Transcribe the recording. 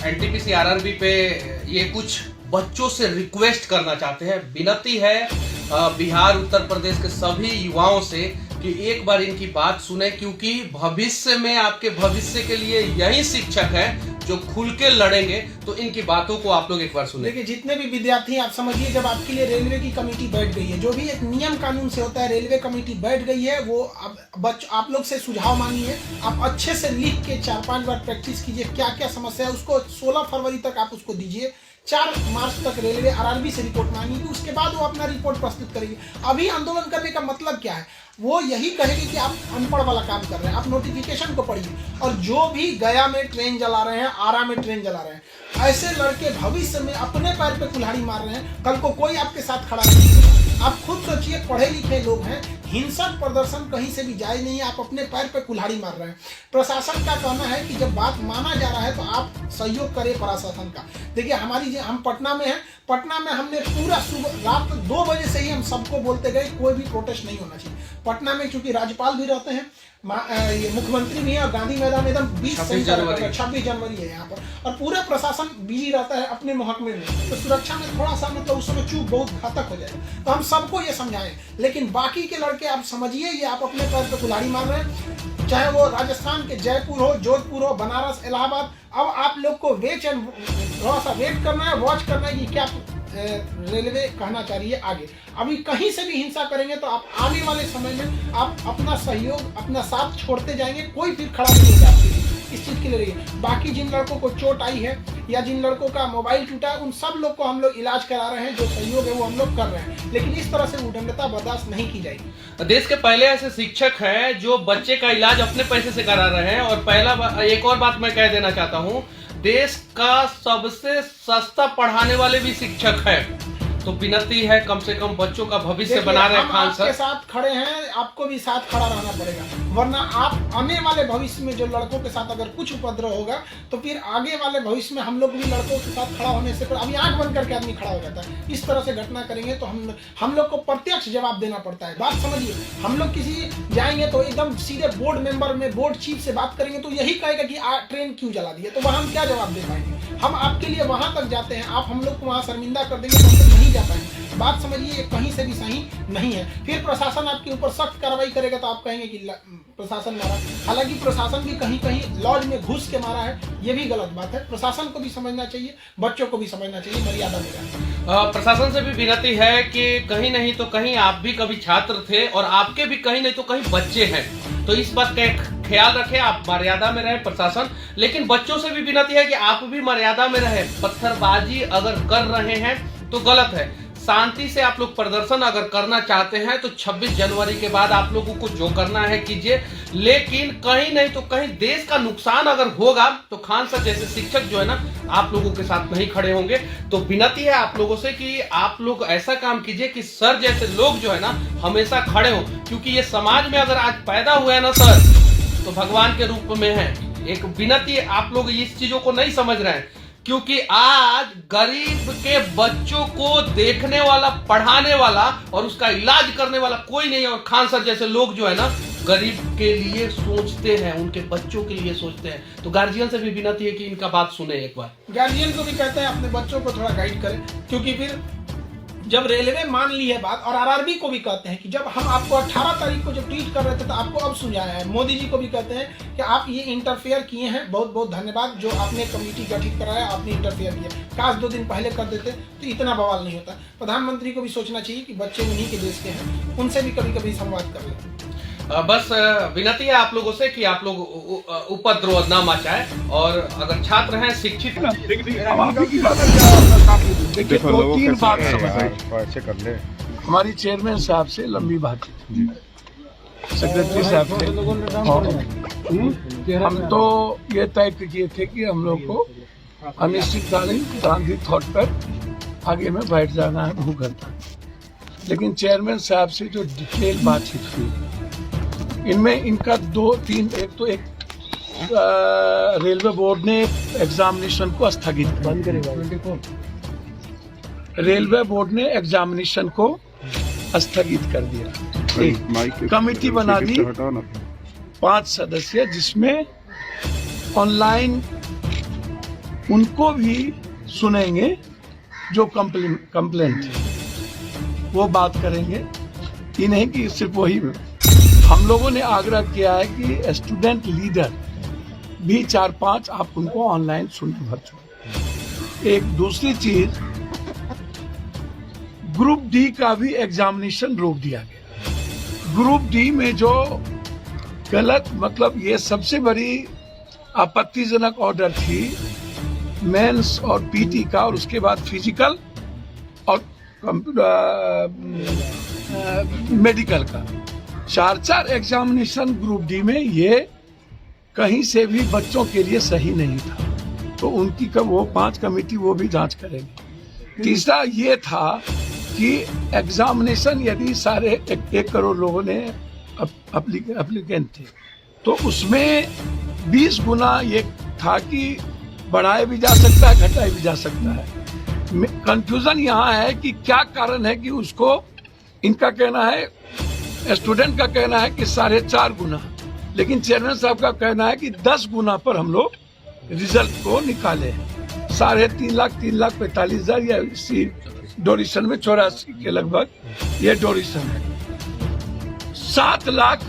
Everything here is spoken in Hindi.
एनटीपीसी आरआरबी पे ये कुछ बच्चों से रिक्वेस्ट करना चाहते हैं। विनती है बिहार उत्तर प्रदेश के सभी युवाओं से कि एक बार इनकी बात सुने, क्योंकि भविष्य में आपके भविष्य के लिए यही शिक्षक है जो खुल के लड़ेंगे। तो इनकी बातों को आप लोग एक बार सुने। देखिए, जितने भी विद्यार्थी आप समझिए, जब आपके लिए रेलवे की कमेटी बैठ गई है, जो भी एक नियम कानून से होता है, रेलवे कमेटी बैठ गई है, वो आप लोग से सुझाव मांगिए। आप अच्छे से लिख के 4-5 बार प्रैक्टिस कीजिए, क्या क्या समस्या है उसको 16 फरवरी तक आप उसको दीजिए। 4 मार्च तक रेलवे आरआरबी से रिपोर्ट मांगेगी, उसके बाद वो अपना रिपोर्ट प्रस्तुत करेगी। अभी आंदोलन करने का मतलब क्या है? वो यही कहेगी कि आप अनपढ़ वाला काम कर रहे हैं, आप नोटिफिकेशन को पढ़िए। और जो भी गया में ट्रेन जला रहे हैं, आरा में ट्रेन जला रहे हैं, ऐसे लड़के भविष्य में अपने पैर पे कुल्हाड़ी मार रहे हैं, कल को कोई आपके साथ खड़ा नहीं होगा। आप खुद सोचिए, पढ़े लिखे लोग हैं, हिंसक प्रदर्शन कहीं से भी जायज नहीं है, आप अपने पैर पे कुल्हाड़ी मार रहे हैं। प्रशासन का कहना है कि जब बात माना जा रहा है तो आप सहयोग करें प्रशासन का। देखिए, हम पटना में हैं, पटना में हमने पूरा सुबह रात 2 बजे से ही हम सबको बोलते गए कोई भी प्रोटेस्ट नहीं होना चाहिए। पटना में चूंकि राज्यपाल भी रहते हैं, ये मुख्यमंत्री भी है, और गांधी मैदान एकदम 26 जनवरी है यहाँ पर, और पूरा प्रशासन बिजी रहता है अपने महकमे में, तो सुरक्षा में थोड़ा सा मतलब उस समय चूक बहुत घातक हो जाएगा। तो हम सबको ये समझाएं, लेकिन बाकी के लड़के आप समझिए, ये आप अपने पैर पे कुल्हाड़ी मार रहे हैं, चाहे वो राजस्थान के जयपुर हो, जोधपुर हो, बनारस, इलाहाबाद। अब आप लोग को थोड़ा सा वेट करना है, वॉच करना है कि क्या रेलवे कहना चाह रही है आगे। अभी कहीं से भी हिंसा करेंगे तो आप आने वाले समय में आप अपना सहयोग, अपना साथ छोड़ते जाएंगे, कोई फिर खड़ा नहीं होगा आपके लिए। इस चीज के लिए रहिए। बाकी जिन लड़कों को चोट आई है या जिन लड़कों का मोबाइल टूटा है, उन सब लोग को हम लोग इलाज करा रहे हैं, जो सहयोग है वो हम लोग कर रहे हैं, लेकिन इस तरह से उद्दंडता बर्दाश्त नहीं की जाएगी। देश के पहले ऐसे शिक्षक हैं जो बच्चे का इलाज अपने पैसे से करा रहे हैं। और एक और बात मैं कह देना चाहता हूं, देश का सबसे सस्ता पढ़ाने वाले भी शिक्षक हैं। तो विनती है, कम से कम बच्चों का भविष्य बना रहे खान सर। आपके साथ खड़े हैं, आपको भी साथ खड़ा रहना पड़ेगा, वरना आप आने वाले भविष्य में जो लड़कों के साथ अगर कुछ उपद्रव होगा तो फिर आगे वाले भविष्य में हम लोग भी लड़कों के साथ खड़ा होने से अभी आंख बंद करके आदमी खड़ा हो जाता है। इस तरह से घटना करेंगे तो हम लोग को प्रत्यक्ष जवाब देना पड़ता है। बात समझिए, हम लोग किसी जाएंगे तो एकदम सीधे बोर्ड मेंबर में, बोर्ड चीफ से बात करेंगे तो यही कहेगा कि ट्रेन क्यों जला दिया, तो वहां हम क्या जवाब दे पाएंगे? हम आपके लिए वहां तक जाते हैं, आप हम लोग को वहां शर्मिंदा कर देंगे तो हम लोग नहीं जा पाएंगे। बात समझिए, ये कहीं से भी सही नहीं है। फिर प्रशासन आपके ऊपर सख्त कार्रवाई करेगा तो आप कहेंगे कि प्रशासन मारा। हालांकि प्रशासन भी कहीं कहीं लॉज में घुस के मारा है, ये भी गलत बात है। प्रशासन को भी समझना चाहिए, बच्चों को भी समझना चाहिए, मर्यादा में रहना। प्रशासन से भी विनती है कि कहीं नहीं तो कहीं आप भी कभी छात्र थे और आपके भी कहीं नहीं तो कहीं बच्चे हैं, तो इस बात का ख्याल रखें, आप मर्यादा में रहे प्रशासन। लेकिन बच्चों से भी विनती है कि आप भी मर्यादा में रहे। पत्थरबाजी अगर कर रहे हैं तो गलत है। शांति से आप लोग प्रदर्शन अगर करना चाहते हैं तो 26 जनवरी के बाद आप लोगों को जो करना है कीजिए, लेकिन कहीं नहीं तो कहीं देश का नुकसान अगर होगा तो खान सर जैसे शिक्षक जो है ना, आप लोगों के साथ नहीं खड़े होंगे। तो विनती है आप लोगों से कि आप लोग ऐसा काम कीजिए कि सर जैसे लोग जो है ना हमेशा खड़े हो, क्योंकि ये समाज में अगर आज पैदा हुआ है ना सर, तो भगवान के रूप में है। एक विनती, आप लोग इस चीजों को नहीं समझ रहे हैं, क्योंकि आज गरीब के बच्चों को देखने वाला, पढ़ाने वाला और उसका इलाज करने वाला कोई नहीं है। और खान सर जैसे लोग जो है ना गरीब के लिए सोचते हैं, उनके बच्चों के लिए सोचते हैं। तो गार्जियन से भी विनती है कि इनका बात सुने एक बार। गार्जियन को भी कहते हैं अपने बच्चों को थोड़ा गाइड करें, क्योंकि फिर जब रेलवे मान ली है बात, और आरआरबी को भी कहते हैं कि जब हम आपको 18 तारीख को जब ट्वीट कर रहे थे तो आपको अब सुझाया है। मोदी जी को भी कहते हैं कि आप ये इंटरफेयर किए हैं, बहुत बहुत धन्यवाद, जो आपने कमेटी गठित कराया, आपने इंटरफेयर किया। काश 2 दिन पहले कर देते तो इतना बवाल नहीं होता। प्रधानमंत्री को भी सोचना चाहिए कि बच्चे उन्हीं के देश के हैं, उनसे भी कभी कभी संवाद कर लें। बस विनती है आप लोगों से कि आप लोग उपद्रव ना मचाएं, और अगर छात्र हैं, शिक्षित देखिए, 2-3 बात समझ ले। हमारी चेयरमैन साहब से लंबी बात थी, सेक्रेटरी साहब से हम तो ये तय किए थे कि हम लोग को अनिश्चितकालीन क्रांति थॉट पर आगे में बैठ जाना है, भूख हड़ताल। लेकिन चेयरमैन साहब से जो डिटेल बातचीत हुई, इनमें इनका 2-3, एक रेलवे बोर्ड ने एग्जामिनेशन को स्थगित बंद करेगा। रेलवे बोर्ड ने एग्जामिनेशन को स्थगित कर दिया। कमेटी बना दी 5 सदस्य, जिसमें ऑनलाइन उनको भी सुनेंगे, जो कंप्लेंट है वो बात करेंगे। ये नहीं कि सिर्फ वही। हम लोगों ने आग्रह किया है कि स्टूडेंट लीडर भी 4-5 आप उनको ऑनलाइन सुनने भर चुके। एक दूसरी चीज, ग्रुप डी का भी एग्जामिनेशन रोक दिया गया। ग्रुप डी में जो गलत, मतलब ये सबसे बड़ी आपत्तिजनक ऑर्डर थी मेंस और पीटी का, और उसके बाद फिजिकल और मेडिकल का 4-4 एग्जामिनेशन ग्रुप डी में, ये कहीं से भी बच्चों के लिए सही नहीं था। तो उनकी वो 5 कमेटी वो भी जांच करेंगे। तीसरा ये था कि एग्जामिनेशन यदि सारे 1 करोड़ लोगों ने एप्लीकेंट थे, तो उसमें 20 गुना ये था कि बढ़ाया भी जा सकता है, घटाया भी जा सकता है। कंफ्यूजन यहाँ है कि क्या कारण है कि उसको, इनका कहना है, स्टूडेंट का कहना है कि 4.5 गुना, लेकिन चेयरमैन साहब का कहना है कि 10 गुना पर हम लोग रिजल्ट को निकाले। 3.5 लाख 3,45,000 या इसी डोरेशन में 84 के लगभग ये डोरेशन है। 7 लाख